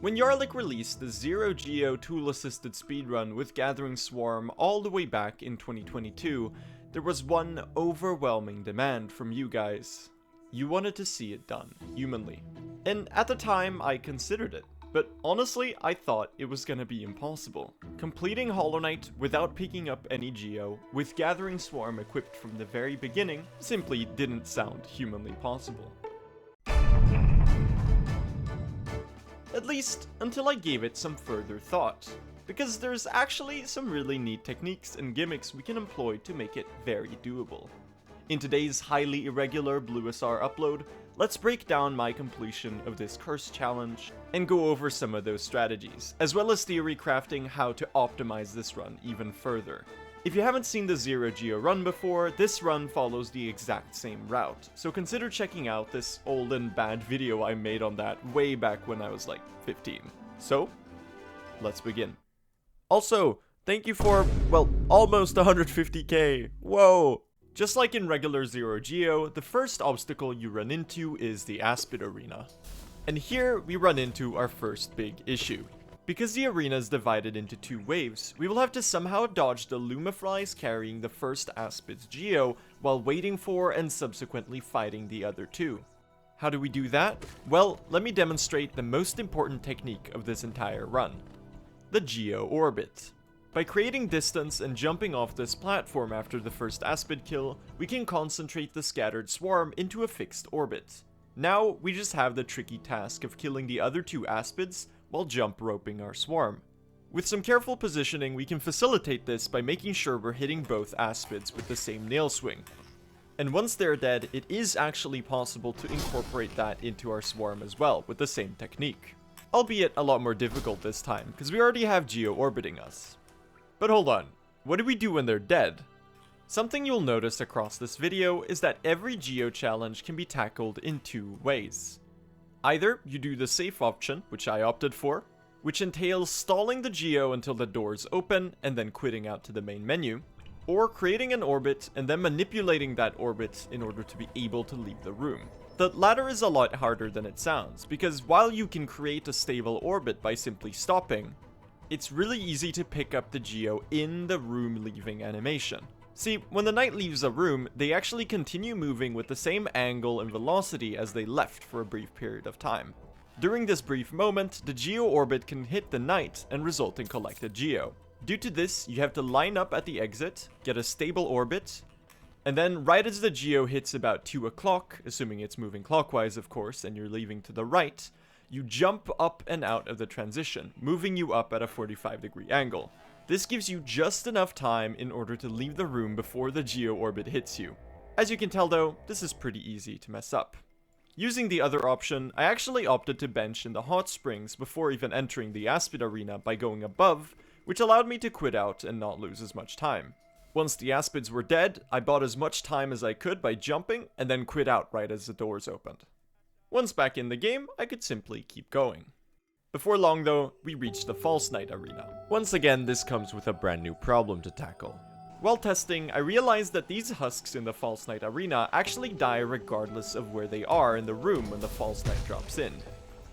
When Yarlik released the Zero Geo tool-assisted speedrun with Gathering Swarm all the way back in 2022, there was one overwhelming demand from you guys. You wanted to see it done, humanly. And at the time, I considered it. But honestly, I thought it was gonna be impossible. Completing Hollow Knight without picking up any Geo, with Gathering Swarm equipped from the very beginning, simply didn't sound humanly possible. At least, until I gave it some further thought. Because there's actually some really neat techniques and gimmicks we can employ to make it very doable. In today's highly irregular BlueSR upload, let's break down my completion of this curse challenge and go over some of those strategies, as well as theory crafting how to optimize this run even further. If you haven't seen the Zero Geo run before, this run follows the exact same route, so consider checking out this old and bad video I made on that way back when I was like 15. So, let's begin. Also, thank you for, well, almost 150k, whoa! Just like in regular Zero Geo, the first obstacle you run into is the Aspid arena. And here we run into our first big issue. Because the arena is divided into two waves, we will have to somehow dodge the Lumaflies carrying the first Aspid's Geo while waiting for and subsequently fighting the other two. How do we do that? Well, let me demonstrate the most important technique of this entire run. The Geo Orbit. By creating distance and jumping off this platform after the first Aspid kill, we can concentrate the scattered swarm into a fixed orbit. Now, we just have the tricky task of killing the other two Aspids while jump roping our swarm. With some careful positioning, we can facilitate this by making sure we're hitting both Aspids with the same nail swing. And once they're dead, it is actually possible to incorporate that into our swarm as well with the same technique. Albeit a lot more difficult this time, because we already have Geo orbiting us. But hold on, what do we do when they're dead? Something you'll notice across this video is that every Geo challenge can be tackled in two ways. Either you do the safe option, which I opted for, which entails stalling the Geo until the doors open and then quitting out to the main menu, or creating an orbit and then manipulating that orbit in order to be able to leave the room. The latter is a lot harder than it sounds, because while you can create a stable orbit by simply stopping, it's really easy to pick up the Geo in the room leaving animation. See, when the knight leaves a room, they actually continue moving with the same angle and velocity as they left for a brief period of time. During this brief moment, the Geo orbit can hit the knight and result in collected Geo. Due to this, you have to line up at the exit, get a stable orbit, and then right as the Geo hits about 2 o'clock, assuming it's moving clockwise of course, and you're leaving to the right, you jump up and out of the transition, moving you up at a 45-degree angle. This gives you just enough time in order to leave the room before the Geo orbit hits you. As you can tell though, this is pretty easy to mess up. Using the other option, I actually opted to bench in the hot springs before even entering the Aspid arena by going above, which allowed me to quit out and not lose as much time. Once the Aspids were dead, I bought as much time as I could by jumping and then quit out right as the doors opened. Once back in the game, I could simply keep going. Before long though, we reached the False Knight arena. Once again, this comes with a brand new problem to tackle. While testing, I realized that these husks in the False Knight arena actually die regardless of where they are in the room when the False Knight drops in,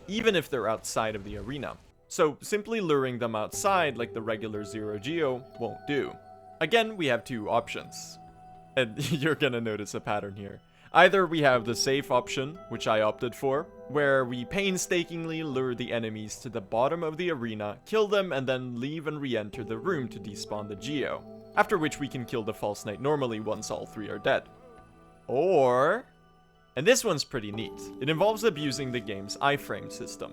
even if they're outside of the arena. So simply luring them outside like the regular Zero Geo won't do. Again, we have two options. And you're gonna notice a pattern here. Either we have the safe option, which I opted for, where we painstakingly lure the enemies to the bottom of the arena, kill them, and then leave and re-enter the room to despawn the Geo, after which we can kill the False Knight normally once all three are dead. Or, and this one's pretty neat, it involves abusing the game's iframe system.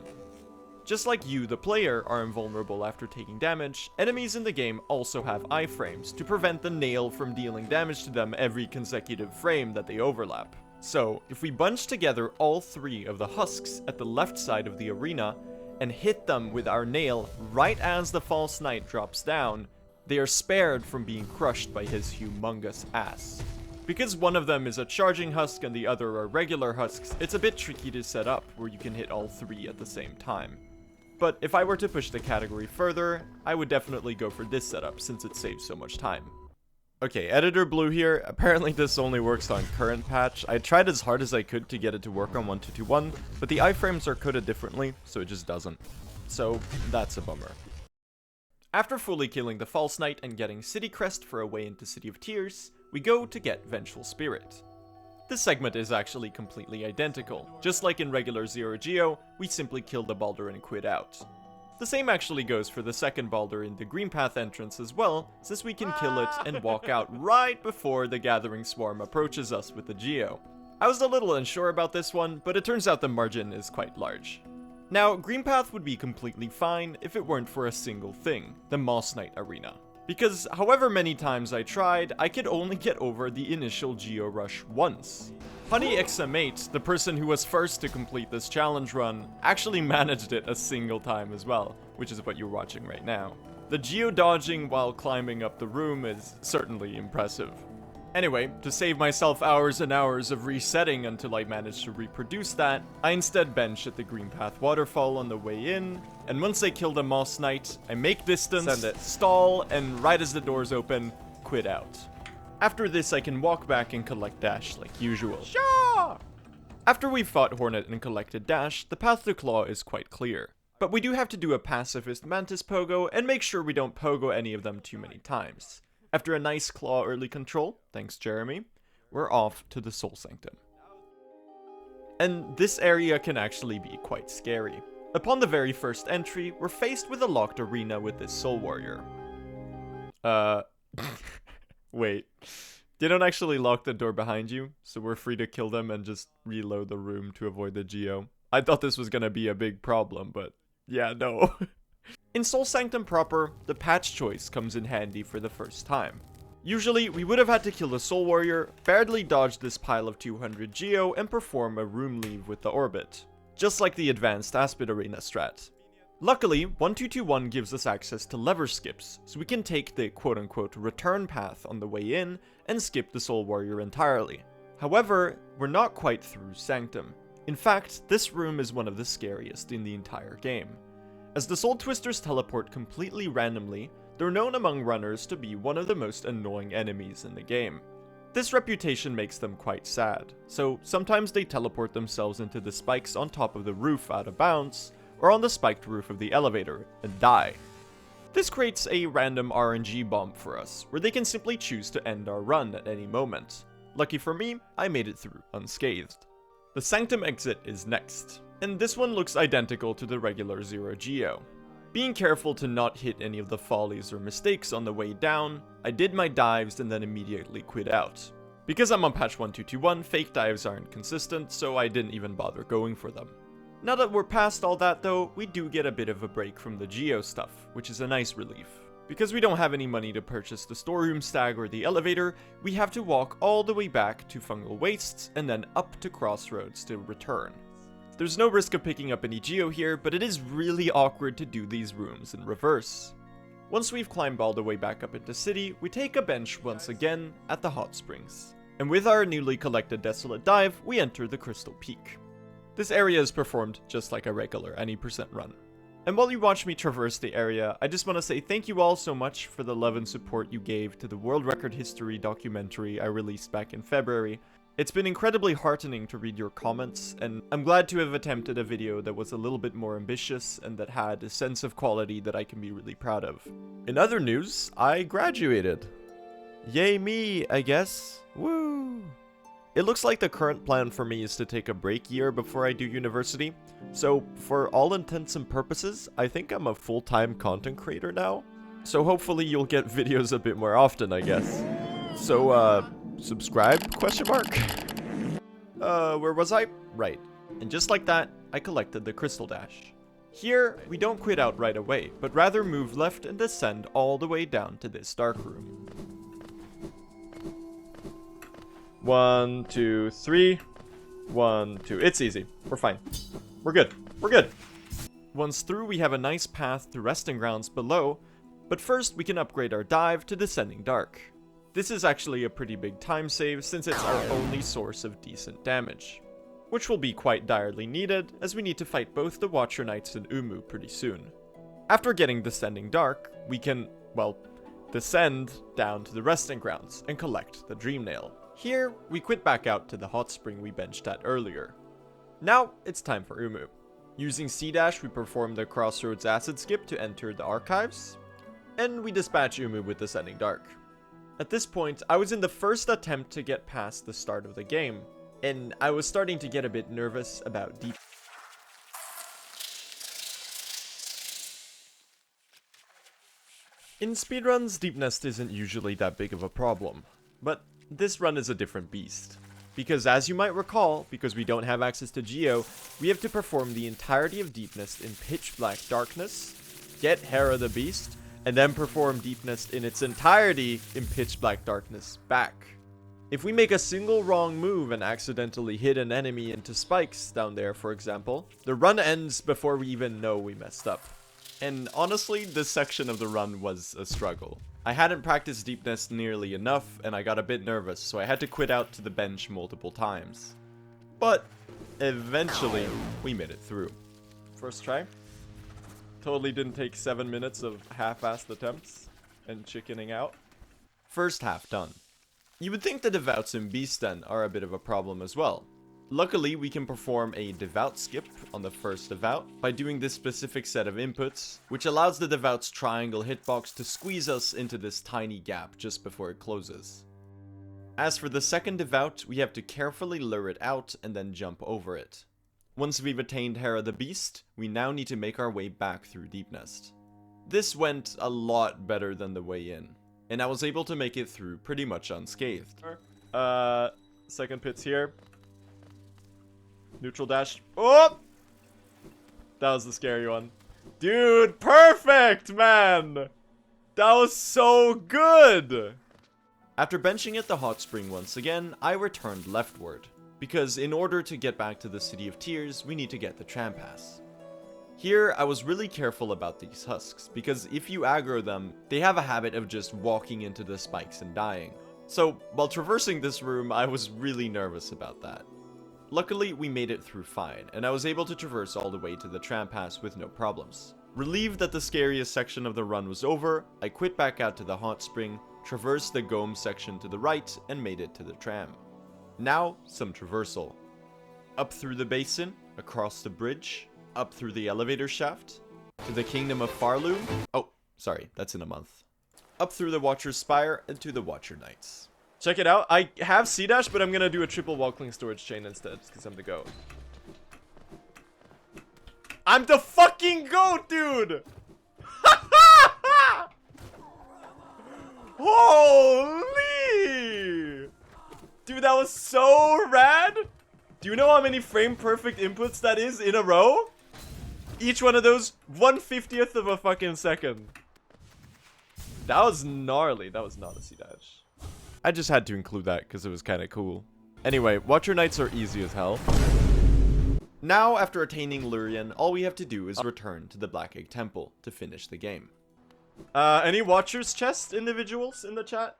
Just like you, the player, are invulnerable after taking damage, enemies in the game also have iframes to prevent the nail from dealing damage to them every consecutive frame that they overlap. So, if we bunch together all three of the husks at the left side of the arena and hit them with our nail right as the False Knight drops down, they are spared from being crushed by his humongous ass. Because one of them is a charging husk and the other are regular husks, it's a bit tricky to set up where you can hit all three at the same time. But if I were to push the category further, I would definitely go for this setup since it saves so much time. Okay, Editor Blue here. Apparently this only works on current patch. I tried as hard as I could to get it to work on 1.2.2.1, but the iframes are coded differently, so it just doesn't. so that's a bummer. After fully killing the False Knight and getting City Crest for a way into City of Tears, we go to get Vengeful Spirit. This segment is actually completely identical. Just like in regular Zero Geo, we simply kill the Baldur and quit out. The same actually goes for the second Baldur in the greenpath entrance as well, since we can kill it and walk out right before the Gathering Swarm approaches us with the Geo. I was a little unsure about this one, but it turns out the margin is quite large. Now, greenpath would be completely fine if it weren't for a single thing, the Moss Knight Arena. Because however many times I tried, I could only get over the initial Geo Rush once. Honey XM8, the person who was first to complete this challenge run, actually managed it a single time as well, which is what you're watching right now. The Geo dodging while climbing up the room is certainly impressive. Anyway, to save myself hours and hours of resetting until I managed to reproduce that, I instead bench at the greenpath waterfall on the way in, and once I kill the Moss Knight, I make distance, send it, stall, and right as the doors open, quit out. After this, I can walk back and collect Dash like usual. Sure! After we've fought Hornet and collected Dash, the path to Claw is quite clear. But we do have to do a pacifist Mantis Pogo and make sure we don't Pogo any of them too many times. After a nice Claw early control, thanks Jeremy, we're off to the Soul Sanctum. And this area can actually be quite scary. Upon the very first entry, we're faced with a locked arena with this Soul Warrior. Wait. They don't actually lock the door behind you, so we're free to kill them and just reload the room to avoid the Geo. I thought this was gonna be a big problem, but yeah, no. In Soul Sanctum proper, the patch choice comes in handy for the first time. Usually, we would have had to kill the Soul Warrior, barely dodge this pile of 200 Geo, and perform a room leave with the Orbit. Just like the advanced Aspid Arena strat. Luckily, 1221 gives us access to lever skips, so we can take the quote-unquote return path on the way in, and skip the Soul Warrior entirely. However, we're not quite through Sanctum. In fact, this room is one of the scariest in the entire game. As the Soul Twisters teleport completely randomly, they're known among runners to be one of the most annoying enemies in the game. This reputation makes them quite sad, so sometimes they teleport themselves into the spikes on top of the roof out of bounds, or on the spiked roof of the elevator, and die. This creates a random RNG bomb for us, where they can simply choose to end our run at any moment. Lucky for me, I made it through unscathed. The Sanctum exit is next, and this one looks identical to the regular Zero Geo. Being careful to not hit any of the follies or mistakes on the way down, I did my dives and then immediately quit out. Because I'm on patch 1221, fake dives aren't consistent, so I didn't even bother going for them. Now that we're past all that though, we do get a bit of a break from the Geo stuff, which is a nice relief. Because we don't have any money to purchase the storeroom stag or the elevator, we have to walk all the way back to Fungal Wastes and then up to Crossroads to return. There's no risk of picking up any Geo here, but it is really awkward to do these rooms in reverse. Once we've climbed all the way back up into City, we take a bench once again at the Hot Springs. And with our newly collected Desolate Dive, we enter the Crystal Peak. This area is performed just like a regular any % run. And while you watch me traverse the area, I just want to say thank you all so much for the love and support you gave to the World Record History documentary I released back in February. It's been incredibly heartening to read your comments, and I'm glad to have attempted a video that was a little bit more ambitious and that had a sense of quality that I can be really proud of. In other news, I graduated. Yay me, I guess. Woo! It looks like the current plan for me is to take a break year before I do university, so for all intents and purposes, I think I'm a full-time content creator now. So hopefully you'll get videos a bit more often, I guess. So, subscribe, question mark? Where was I? Right. And just like that, I collected the Crystal Dash. Here, we don't quit out right away, but rather move left and descend all the way down to this dark room. 1, 2, 3. 1, 2. It's easy. We're fine. We're good. We're good. Once through, we have a nice path to resting grounds below, but first we can upgrade our dive to Descending Dark. This is actually a pretty big time save since it's our only source of decent damage, which will be quite direly needed as we need to fight both the Watcher Knights and Umu pretty soon. After getting Descending Dark, we can, well, descend down to the resting grounds and collect the Dream Nail. Here, we quit back out to the hot spring we benched at earlier. Now, it's time for Umu. Using C-dash, we perform the Crossroads acid skip to enter the archives, and we dispatch Umu with Descending Dark. At this point, I was in the first attempt to get past the start of the game, and I was starting to get a bit nervous about Deep. In speedruns, Deepnest isn't usually that big of a problem, but this run is a different beast. Because as you might recall, because we don't have access to Geo, we have to perform the entirety of Deepnest in pitch black darkness, get Hera the Beast, and then perform Deepnest in its entirety in pitch black darkness back. If we make a single wrong move and accidentally hit an enemy into spikes down there, for example, the run ends before we even know we messed up. And honestly, this section of the run was a struggle. I hadn't practiced Deepnest nearly enough, and I got a bit nervous, so I had to quit out to the bench multiple times. But eventually, we made it through. First try. Totally didn't take 7 minutes of half-assed attempts and chickening out. First half done. You would think the Devouts in Beastden are a bit of a problem as well. Luckily, we can perform a Devout skip on the first Devout by doing this specific set of inputs, which allows the Devout's triangle hitbox to squeeze us into this tiny gap just before it closes. As for the second Devout, we have to carefully lure it out and then jump over it. Once we've attained Hera the Beast, we now need to make our way back through Deepnest. This went a lot better than the way in, and I was able to make it through pretty much unscathed. Second pit's here. Neutral dash. Oh! That was the scary one. Dude, perfect, man! That was so good! After benching at the hot spring once again, I returned leftward, because in order to get back to the City of Tears, we need to get the tram pass. Here, I was really careful about these husks, because if you aggro them, they have a habit of just walking into the spikes and dying. So, while traversing this room, I was really nervous about that. Luckily, we made it through fine, and I was able to traverse all the way to the tram pass with no problems. Relieved that the scariest section of the run was over, I quit back out to the hot spring, traversed the Gome section to the right, and made it to the tram. Now, some traversal. Up through the basin, across the bridge, up through the elevator shaft, to the Kingdom of Farloom. Oh, sorry, that's in a month. Up through the Watcher's Spire, and to the Watcher Knights. Check it out. I have C-dash, but I'm gonna do a triple wall-cling storage chain instead, because I'm the GOAT. I'm the fucking GOAT, dude! Holy! Dude, that was so rad! Do you know how many frame-perfect inputs that is in a row? Each one of those, 1/50th of a fucking second. That was gnarly. That was not a C-dash. I just had to include that because it was kind of cool. Anyway, Watcher Knights are easy as hell. Now, after attaining Lurien, all we have to do is return to the Black Egg Temple to finish the game. Any Watcher's Chest individuals in the chat?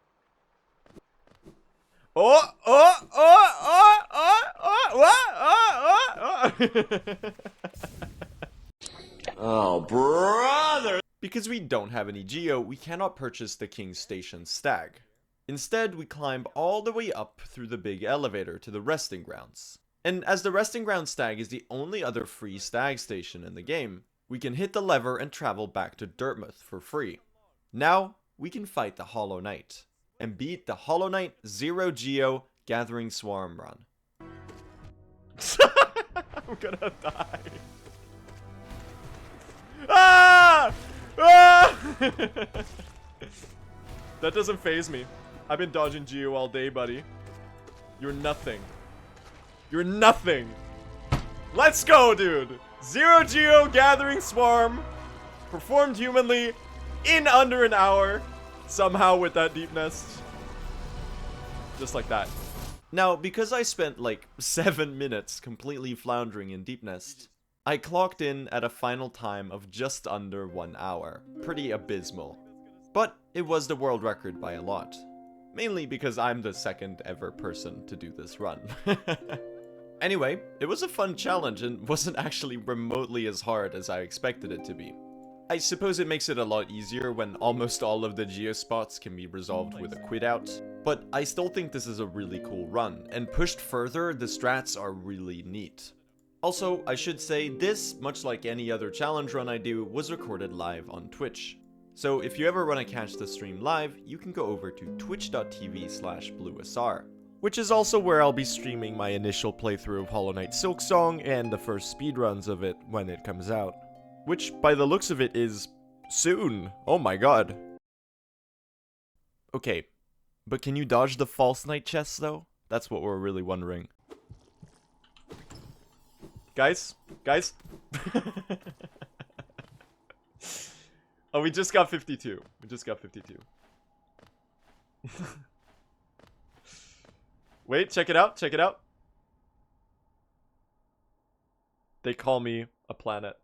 Oh, brother! Because we don't have any Geo, we cannot purchase the King's Station Stag. Instead, we climb all the way up through the big elevator to the resting grounds. And as the resting ground stag is the only other free stag station in the game, we can hit the lever and travel back to Deepnest for free. Now, we can fight the Hollow Knight, and beat the Hollow Knight 0 Geo Gathering Swarm run. I'm gonna die. Ah! Ah! That doesn't faze me. I've been dodging Geo all day, buddy. You're nothing. You're nothing. Let's go, dude. 0 Geo Gathering Swarm. Performed humanly in under an hour. Somehow with that Deepnest. Just like that. Now, because I spent like 7 minutes completely floundering in Deepnest, I clocked in at a final time of just under 1 hour. Pretty abysmal. But it was the world record by a lot. Mainly because I'm the second ever person to do this run. Anyway, it was a fun challenge and wasn't actually remotely as hard as I expected it to be. I suppose it makes it a lot easier when almost all of the geospots can be resolved with a quit out, but I still think this is a really cool run, and pushed further, the strats are really neat. Also, I should say this, much like any other challenge run I do, was recorded live on Twitch. So if you ever want to catch the stream live, you can go over to twitch.tv/bluesr, which is also where I'll be streaming my initial playthrough of Hollow Knight Silksong and the first speedruns of it when it comes out. Which, by the looks of it, is soon. Oh my god. Okay, but can you dodge the false knight chests though? That's what we're really wondering. Guys? Oh, we just got 52. Wait, check it out. They call me a planet.